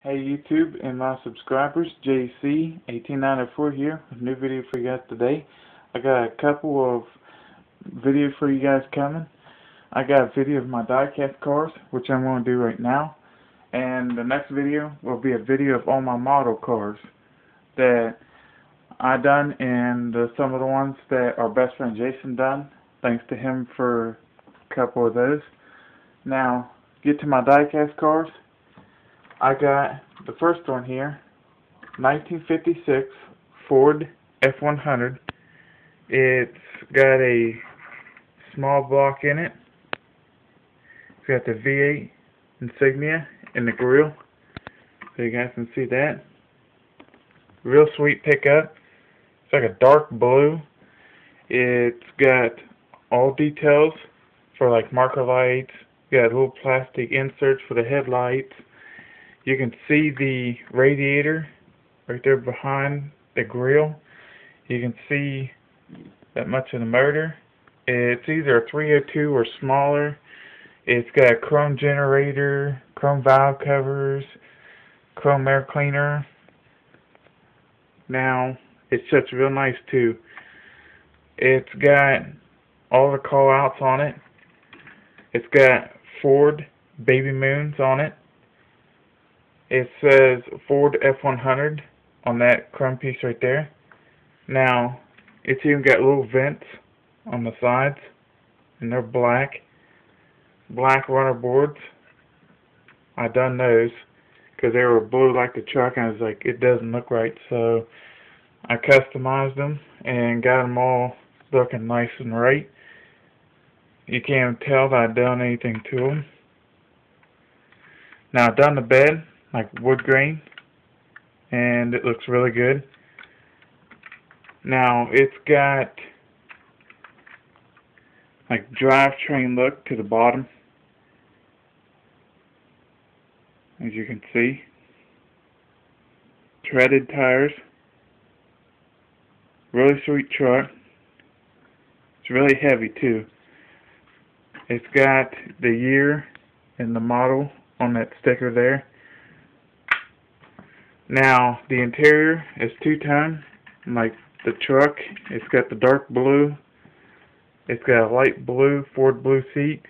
Hey YouTube and my subscribers, JC1894 here with a new video for you guys today. I got a couple of videos for you guys coming. I got a video of my diecast cars, which I'm going to do right now. And the next video will be a video of all my model cars that I done and some of the ones that our best friend Jason done. Thanks to him for a couple of those. Now, get to my diecast cars. I got the first one here, 1956 Ford F100. It's got a small block in it. It's got the V8 insignia in the grille, so you guys can see that. Real sweet pickup. It's like a dark blue. It's got all details for like marker lights. You got little plastic inserts for the headlights. You can see the radiator right there behind the grille. You can see that much of the motor. It's either a 302 or smaller. It's got a chrome generator, chrome valve covers, chrome air cleaner. Now, it sits real nice too. It's got all the call outs on it. It's got Ford baby moons on it. It says Ford F100 on that chrome piece right there. Now, it's even got little vents on the sides, and they're black. Black runner boards. I done those because they were blue like the truck, and I was like, it doesn't look right, so I customized them and got them all looking nice and right. You can't tell that I've done anything to them. Now, I've done the bed like wood grain, and it looks really good. Now, it's got like drivetrain look to the bottom, as you can see. Treaded tires. Really sweet truck. It's really heavy too. It's got the year and the model on that sticker there. Now, the interior is two-tone, like the truck. It's got the dark blue. It's got a light blue Ford blue seat,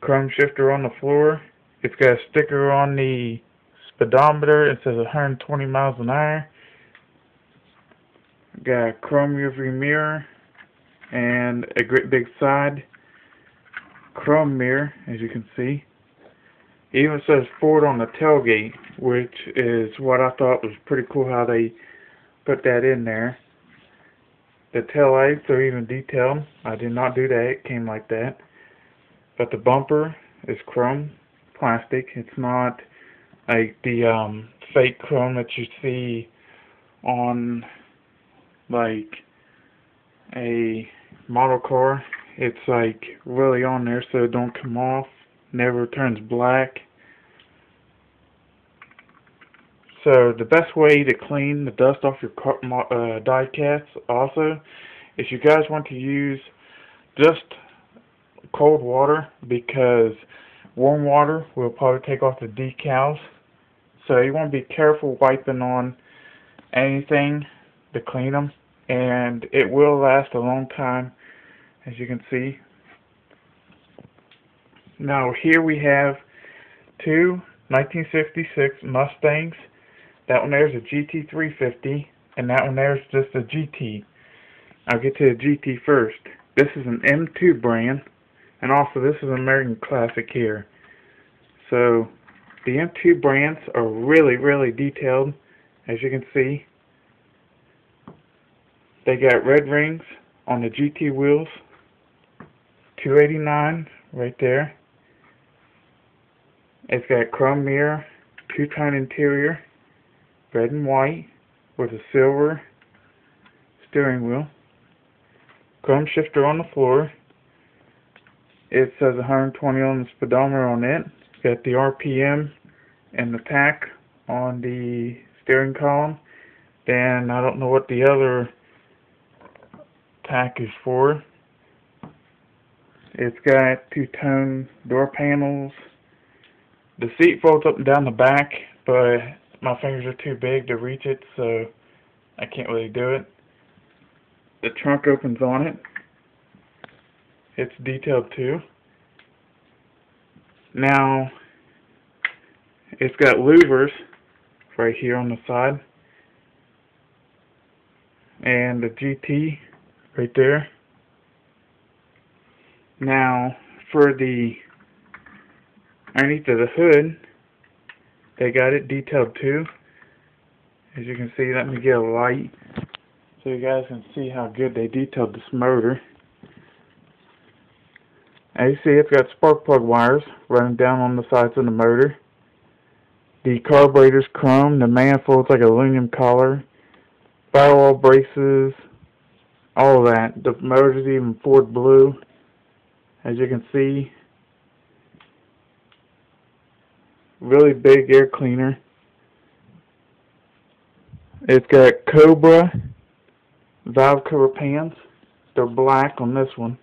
chrome shifter on the floor. It's got a sticker on the speedometer. It says 120 miles an hour. Got a chrome rearview mirror and a great big side chrome mirror, as you can see. It even says Ford on the tailgate, which is what I thought was pretty cool how they put that in there. The tail lights are even detailed. I did not do that, it came like that. But the bumper is chrome plastic. It's not like the fake chrome that you see on like a model car. It's like really on there so it don't come off. Never turns black. So the best way to clean the dust off your diecast also is you guys want to use just cold water, because warm water will probably take off the decals. So you want to be careful wiping on anything to clean them, and it will last a long time, as you can see. Now here we have two 1966 Mustangs. That one there is a GT 350, and that one there is just a GT. I'll get to the GT first. This is an M2 brand, and also this is an American Classic here. So the M2 brands are really, really detailed, as you can see. They got red rings on the GT wheels, 289 right there. It's got chrome mirror, two-tone interior, red and white, with a silver steering wheel. Chrome shifter on the floor. It says 120 on the speedometer on it. It's got the RPM and the tach on the steering column. Then I don't know what the other tach is for. It's got two-tone door panels. The seat folds up and down the back, but my fingers are too big to reach it, so I can't really do it. The trunk opens on it. It's detailed too. Now, it's got louvers right here on the side, and the GT right there. Now, for the underneath of the hood, they got it detailed too. As you can see, let me get a light so you guys can see how good they detailed this motor. As you see, it's got spark plug wires running down on the sides of the motor. The carburetor's chrome, the manifold's like aluminum collar, firewall braces, all of that. The motor's even Ford blue, as you can see. Really big air cleaner. It's got Cobra valve cover pans. They're black on this one.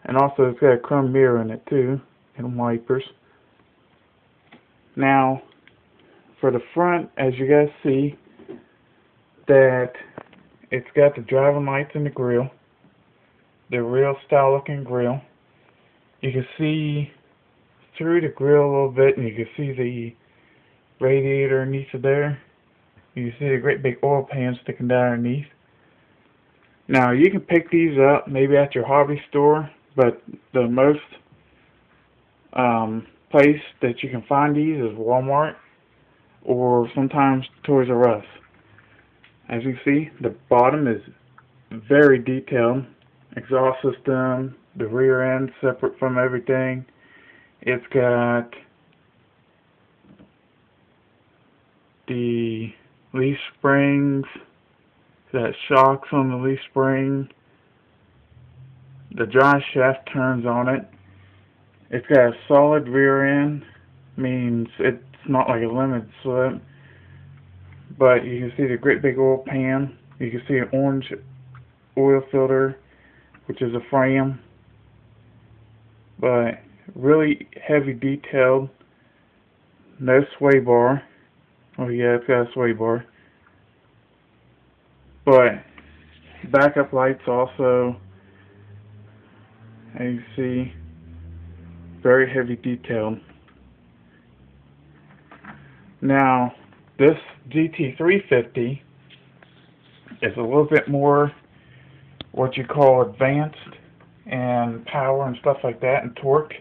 And also it's got a chrome mirror in it too, and wipers. Now, for the front, as you guys see, that it's got the driving lights in the grille. The real style looking grille. You can see through the grille a little bit, and you can see the radiator underneath of there. You can see the great big oil pan sticking down underneath. Now, you can pick these up maybe at your hobby store, but the most place that you can find these is Walmart or sometimes Toys R Us. As you see, the bottom is very detailed. Exhaust system, the rear end separate from everything. It's got the leaf springs, that shocks on the leaf spring. The drive shaft turns on it. It's got a solid rear end, means it's not like a limited slip. But you can see the great big oil pan. You can see an orange oil filter, which is a frame. But really heavy detailed. No sway bar. Oh yeah, it's got a sway bar. But backup lights also, as you see, very heavy detailed. Now, this GT350 is a little bit more what you call advanced and power and stuff like that, and torque.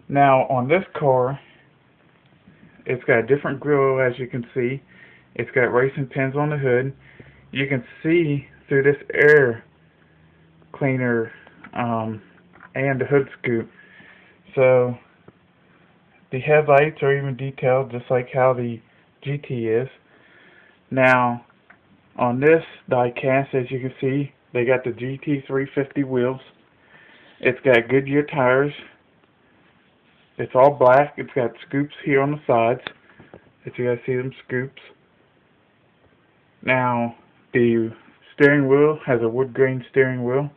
Now, on this car, it's got a different grille, as you can see. It's got racing pins on the hood. You can see through this air cleaner and the hood scoop. So the headlights are even detailed just like how the GT is. Now on this diecast, as you can see, they got the GT350 wheels. It's got Goodyear tires. It's all black. It's got scoops here on the sides. If you guys see them scoops. Now the steering wheel has a wood grain steering wheel,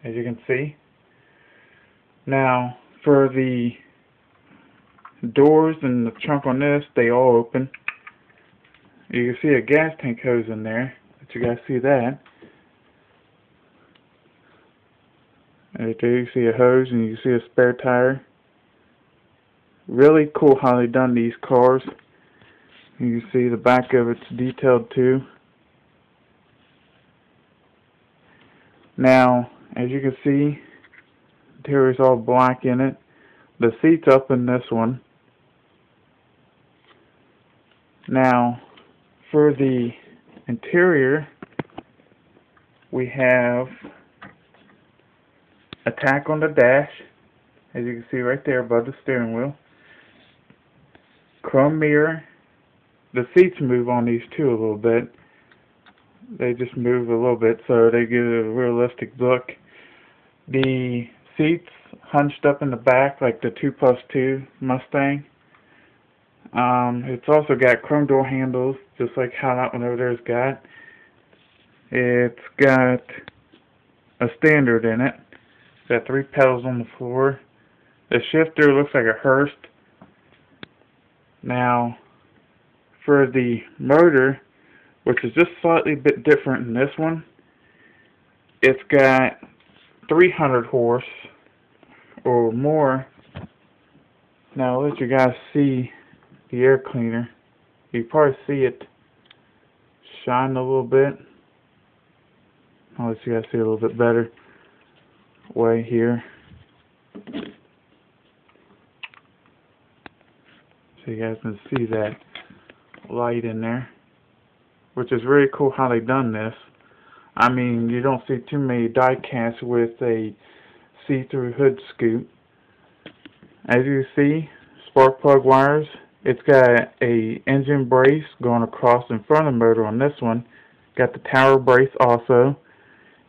as you can see. Now for the doors and the trunk on this, they all open. You can see a gas tank hose in there. Let you guys see that. Right there you see a hose, and you can see a spare tire. Really cool how they done these cars. You can see the back of it's detailed too. Now, as you can see, the interior is all black in it. The seat's up in this one. Now, for the interior, we have a tack on the dash, as you can see right there above the steering wheel. Chrome mirror. The seats move on these too a little bit. They just move a little bit so they give a realistic look. The seats hunched up in the back like the 2+2 Mustang. It's also got chrome door handles, just like how that one over there's got. It's got a standard in it. It's got 3 pedals on the floor. The shifter looks like a Hearst. Now, for the motor, which is just slightly bit different than this one, it's got 300 horse or more. Now I'll let you guys see the air cleaner. You can probably see it shine a little bit. I'll let you guys see a little bit better way here. So you guys can see that light in there, which is really cool how they done this. I mean, you don't see too many die-casts with a see-through hood scoop. As you see, spark plug wires. It's got a engine brace going across in front of the motor on this one. Got the tower brace also.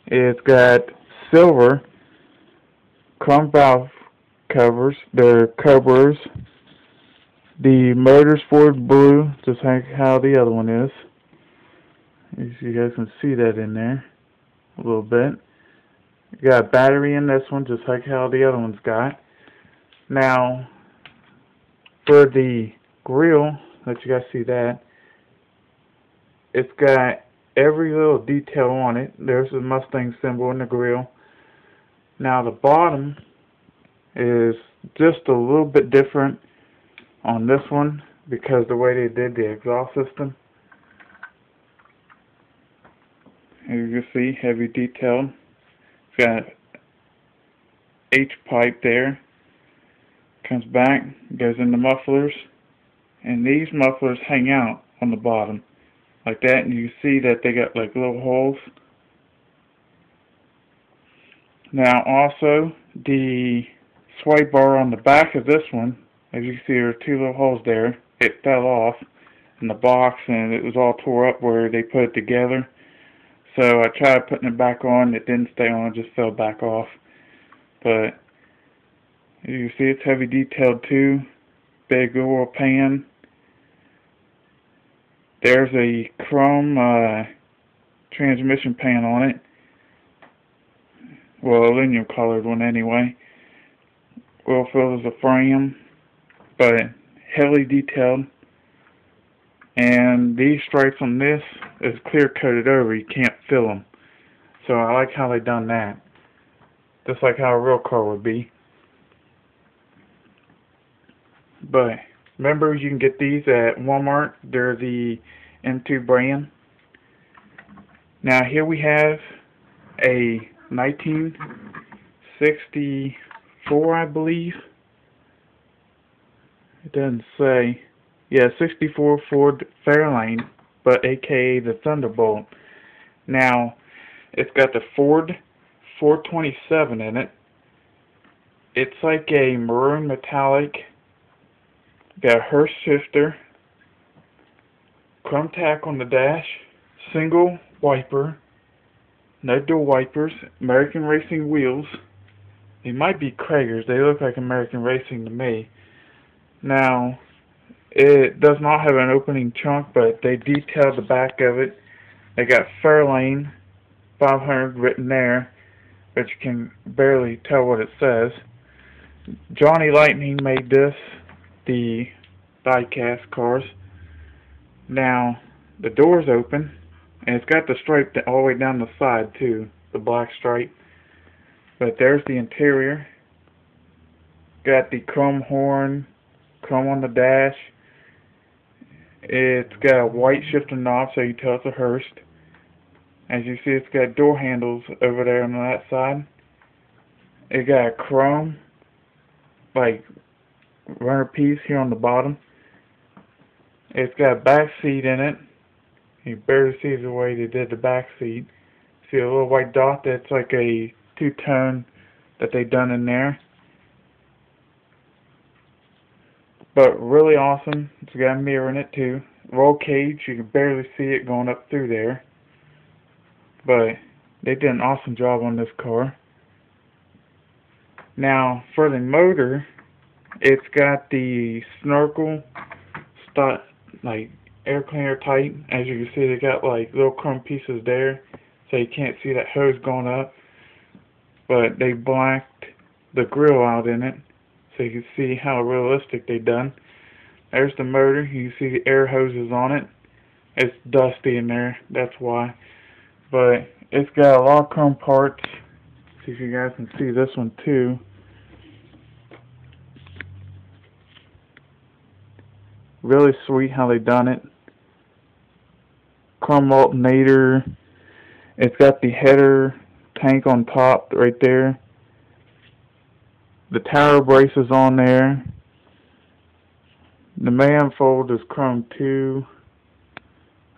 It's got silver chrome valve covers. They're covers. The motor's Ford blue, just like how the other one is. You guys can see that in there a little bit. You got a battery in this one, just like how the other one's got. Now, for the grill, let you guys see that. It's got every little detail on it. There's a Mustang symbol in the grill. Now the bottom is just a little bit different on this one because the way they did the exhaust system. As you can see, heavy detailed. It's got H pipe there. Comes back, goes in the mufflers, and these mufflers hang out on the bottom like that, and you see that they got like little holes. Now also the sway bar on the back of this one, as you can see, there are two little holes there. It fell off in the box and it was all tore up where they put it together. So I tried putting it back on, it didn't stay on, it just fell back off. But you see it's heavy detailed too. Big oil pan. There's a chrome transmission pan on it. Well, aluminum colored one anyway. Oil fills the frame, but heavily detailed. And these stripes on this is clear coated over. You can't fill them. So I like how they done that. Just like how a real car would be. But remember, you can get these at Walmart. They're the M2 brand. Now here we have a 1964, I believe. It doesn't say. Yeah, 64 Ford Fairline, but aka the Thunderbolt. Now, it's got the Ford 427 in it. It's like a maroon metallic. Got a Hearst shifter, chrome tack on the dash, single wiper, no dual wipers, American Racing wheels. They might be Kragers. They look like American Racing to me. Now, it does not have an opening trunk, but they detailed the back of it. They got Fairline 500 written there, but you can barely tell what it says. Johnny Lightning made this, the die-cast cars. Now, the door's open, and it's got the stripe all the way down the side too, the black stripe. But there's the interior. Got the chrome horn, chrome on the dash. It's got a white shifter knob so you can tell it's a Hearst. As you see, it's got door handles over there on that side. It got a chrome, like, runner piece here on the bottom. It's got a back seat in it. You barely see the way they did the back seat. See a little white dot that's like a two-tone that they done in there. But really awesome. It's got a mirror in it too. Roll cage, you can barely see it going up through there. But they did an awesome job on this car. Now for the motor, it's got the snorkel like air cleaner type. As you can see, they got like little chrome pieces there, so you can't see that hose going up. But they blacked the grill out in it, so you can see how realistic they done. There's the motor. You can see the air hoses on it. It's dusty in there, that's why. But it's got a lot of chrome parts. See if you guys can see this one too. Really sweet how they done it. Chrome alternator. It's got the header tank on top right there. The tower braces on there. The manifold is chrome too.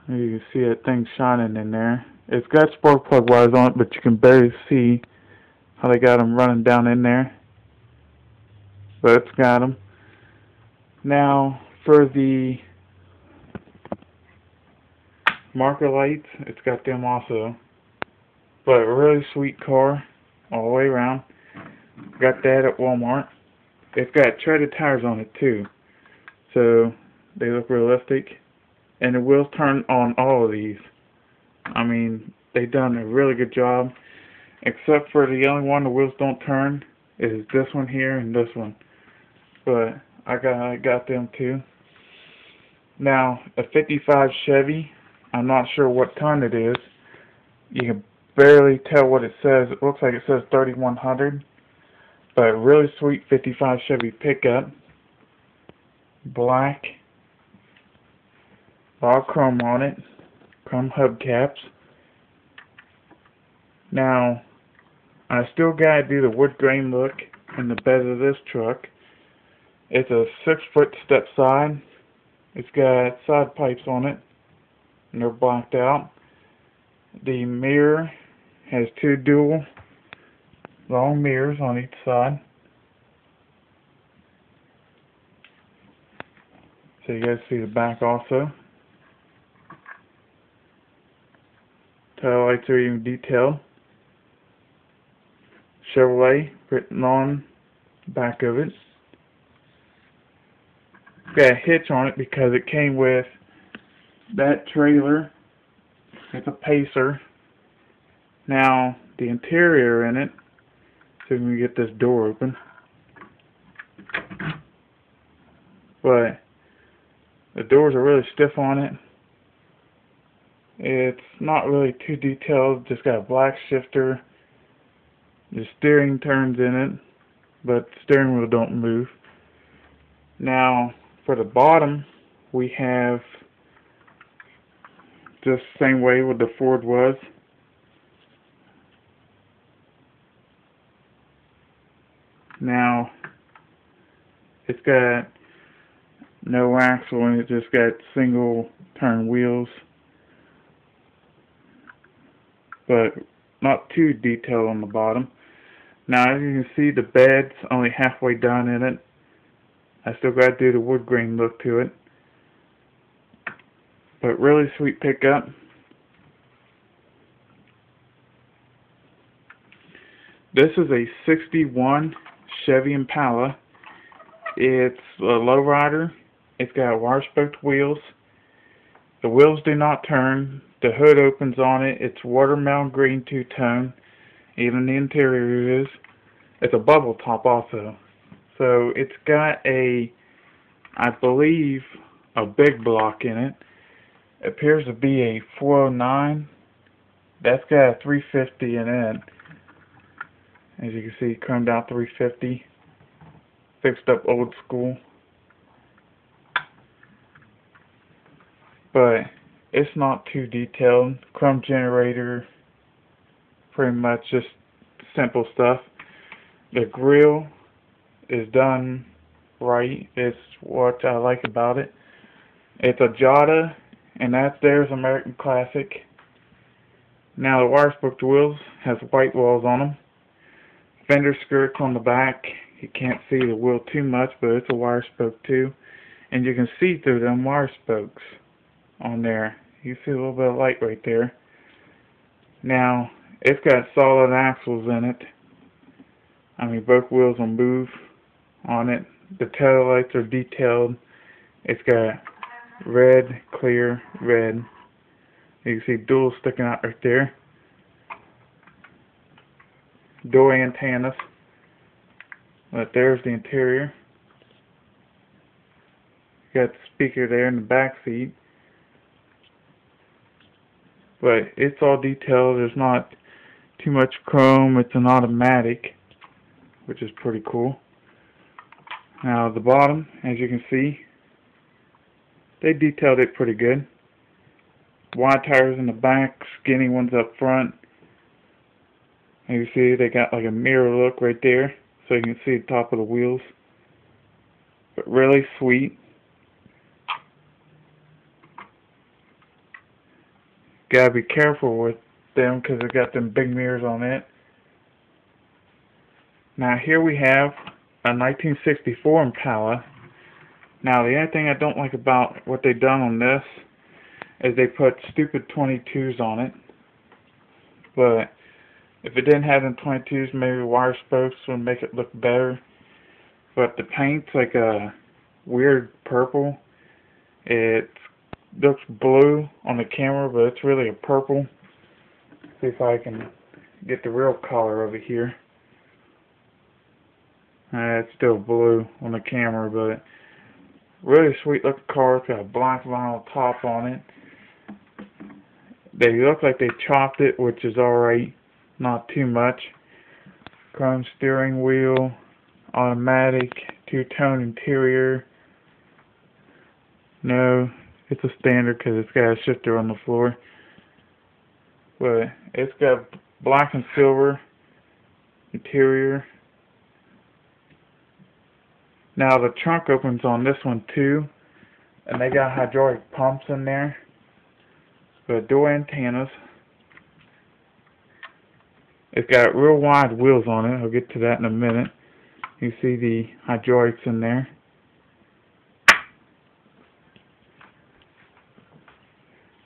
You can see that thing shining in there. It's got spark plug wires on it, but you can barely see how they got them running down in there. But it's got them. Now, for the marker lights, it's got them also. But a really sweet car all the way around. Got that at Walmart. It's got treaded tires on it too, so they look realistic. And the wheels turn on all of these. I mean, they done a really good job. Except for the only one the wheels don't turn is this one here and this one. But I got them too. Now, a 55 Chevy, I'm not sure what ton it is. You can barely tell what it says. It looks like it says 3100. But a really sweet 55 Chevy pickup. Black. All chrome on it. Chrome hubcaps. Now, I still gotta do the wood grain look in the bed of this truck. It's a 6-foot step side. It's got side pipes on it, and they're blacked out. The mirror has 2 dual long mirrors on each side. So you guys see the back also. Tail lights are even detailed. Chevrolet written on the back of it. Got a hitch on it because it came with that trailer. It's a Pacer. Now the interior in it, so we can get this door open. But the doors are really stiff on it. It's not really too detailed, just got a black shifter. The steering turns in it, but the steering wheel don't move. Now, for the bottom, we have just the same way what the Ford was. Now, it's got no axle and it just got single turn wheels. But not too detailed on the bottom. Now, as you can see, the bed's only halfway done in it. I still got to do the wood grain look to it. But really sweet pickup. This is a 61 Chevy Impala. It's a lowrider. It's got wire-spoked wheels. The wheels do not turn. The hood opens on it. It's watermelon green two-tone. Even the interior is. It's a bubble top also. So it's got a, I believe, a big block in it. It appears to be a 409. That's got a 350 in it. As you can see, chromed out 350. Fixed up old school. But it's not too detailed. Chrome generator, pretty much just simple stuff. The grill is done right. It's what I like about it. It's a Jada, and that there's American Classic. Now the wire-spoked wheels has white walls on them. Fender skirts on the back. You can't see the wheel too much, but it's a wire spoke too. And you can see through them wire spokes on there. You see a little bit of light right there. Now, it's got solid axles in it. I mean, both wheels will move on it. The tail lights are detailed. It's got red, clear, red. You can see dual sticking out right there. Door antennas. But there's the interior. Got the speaker there in the back seat. But it's all detailed. There's not too much chrome. It's an automatic, which is pretty cool. Now the bottom, as you can see, they detailed it pretty good. Wide tires in the back, skinny ones up front. And you see they got like a mirror look right there, so you can see the top of the wheels. But really sweet. Gotta be careful with them because they got them big mirrors on it. Now here we have a 1964 Impala. Now the only thing I don't like about what they done on this is they put stupid 22s on it. But if it didn't have them 22s, maybe wire spokes would make it look better. But the paint's like a weird purple. It looks blue on the camera, but it's really a purple. See if I can get the real color over here. It's still blue on the camera, but really sweet looking car. It's got a black vinyl top on it. They look like they chopped it, which is alright, not too much. Chrome steering wheel, automatic, two-tone interior. No, it's a standard because it's got a shifter on the floor. But it's got black and silver interior. Now the trunk opens on this one too, and they got hydraulic pumps in there. But door antennas. It's got real wide wheels on it. I'll get to that in a minute. You see the hydraulics in there.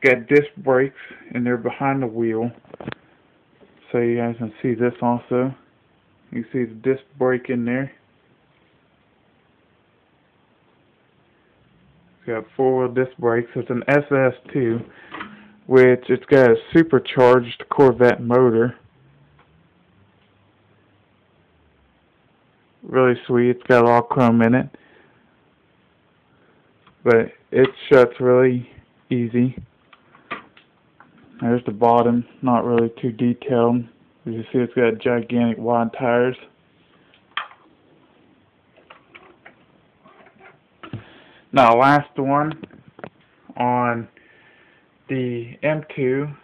Got disc brakes and they're behind the wheel, so you guys can see this also. You see the disc brake in there. It's got four-wheel disc brakes. It's an SS too, which it's got a supercharged Corvette motor. Really sweet. It's got all chrome in it, but it shuts really easy. There's the bottom, not really too detailed. As you see, it's got gigantic wide tires. Now, last one on the M2,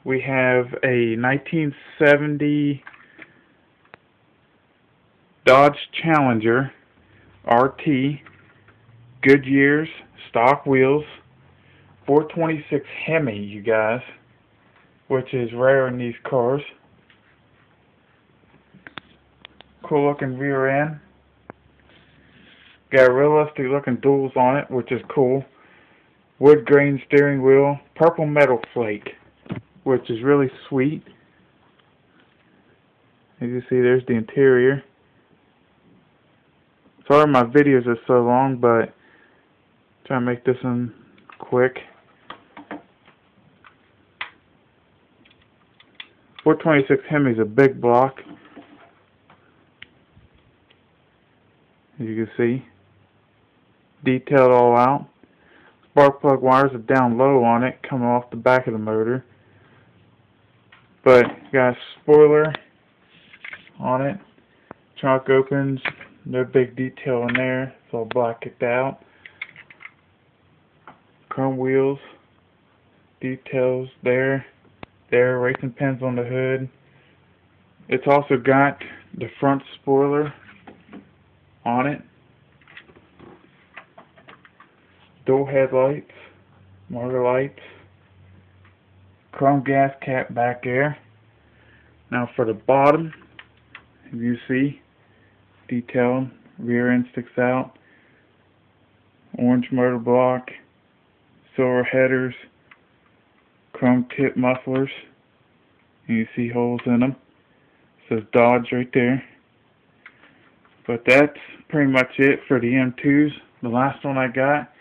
we have a 1970 Dodge Challenger RT, Goodyear's, stock wheels, 426 Hemi, you guys, which is rare in these cars. Cool looking rear end. Got realistic looking duals on it, which is cool. Wood grain steering wheel, purple metal flake, which is really sweet. As you see, there's the interior. Sorry my videos are so long, but try to make this one quick. 426 Hemi is a big block, as you can see. Detailed all out. Spark plug wires are down low on it, coming off the back of the motor. But got a spoiler on it. Trunk opens, no big detail in there. It's all blacked out. Chrome wheels, details there. There, racing pins on the hood. It's also got the front spoiler on it. Dual headlights, motor lights, chrome gas cap back there. Now for the bottom, as you see, detailed, rear end sticks out, orange motor block, silver headers, chrome tip mufflers, and you see holes in them. It says Dodge right there. But that's pretty much it for the M2s. The last one I got,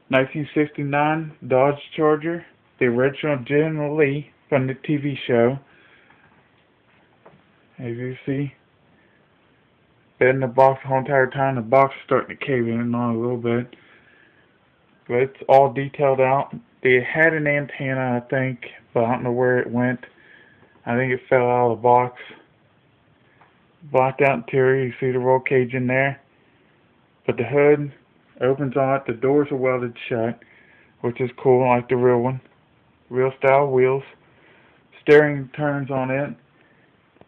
1969 Dodge Charger, the original General Lee from the TV show. As you see, been in the box the whole entire time. The box is starting to cave in on a little bit. but it's all detailed out. They had an antenna, I think, but I don't know where it went. I think it fell out of the box. Blacked out interior, you see the roll cage in there. But the hood opens on it, the doors are welded shut, which is cool, like the real one. Real style wheels. Steering turns on it.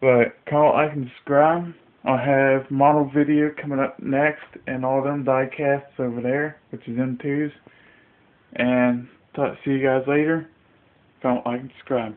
But comment, like, and subscribe. I'll have model video coming up next, and all them die casts over there, which is M2s. And see you guys later. Comment, like, and subscribe.